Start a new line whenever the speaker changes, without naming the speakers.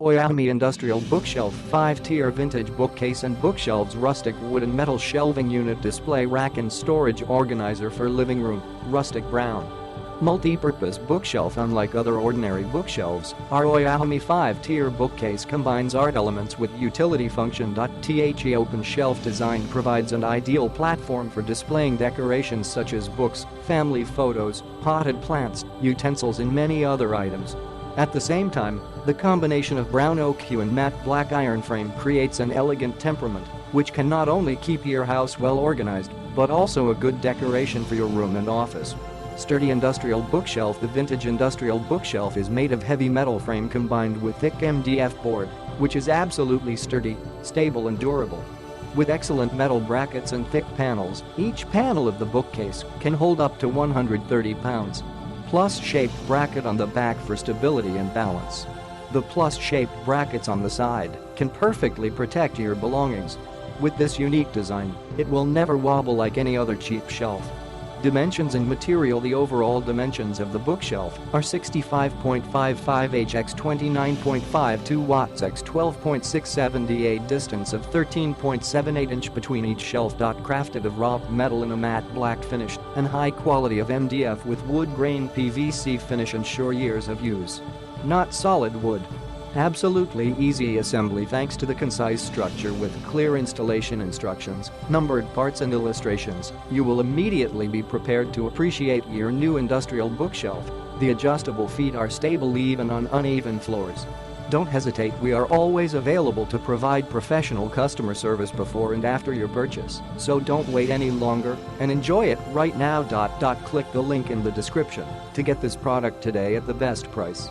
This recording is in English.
OIAHOMY Industrial Bookshelf 5-tier vintage bookcase and bookshelves. Rustic wood and metal shelving unit, display rack and storage organizer for living room. Rustic brown. Multi-purpose bookshelf. Unlike other ordinary bookshelves, our OIAHOMY 5-tier bookcase combines art elements with utility function.The open shelf design provides an ideal platform for displaying decorations such as books, family photos, potted plants, utensils and many other items. At the same time, the combination of brown oak hue and matte black iron frame creates an elegant temperament, which can not only keep your house well organized, but also a good decoration for your room and office. Sturdy industrial bookshelf. The vintage industrial bookshelf is made of heavy metal frame combined with thick MDF board, which is absolutely sturdy, stable and durable. With excellent metal brackets and thick panels, each panel of the bookcase can hold up to 130 pounds. Plus-shaped bracket on the back for stability and balance. The plus-shaped brackets on the side can perfectly protect your belongings. With this unique design, it will never wobble like any other cheap shelf. Dimensions and material. The overall dimensions of the bookshelf are 65.55 h x 29.52 watts x 12.67 da, distance of 13.78 inch between each shelf. Crafted of raw metal in a matte black finish and high quality of MDF with wood grain PVC finish, ensure years of use. Not solid wood. Absolutely easy assembly thanks to the concise structure with clear installation instructions, numbered parts and illustrations. You will immediately be prepared to appreciate your new industrial bookshelf. The adjustable feet are stable even on uneven floors. Don't hesitate, we are always available to provide professional customer service before and after your purchase, so don't wait any longer and enjoy it right now. Click the link in the description to get this product today at the best price.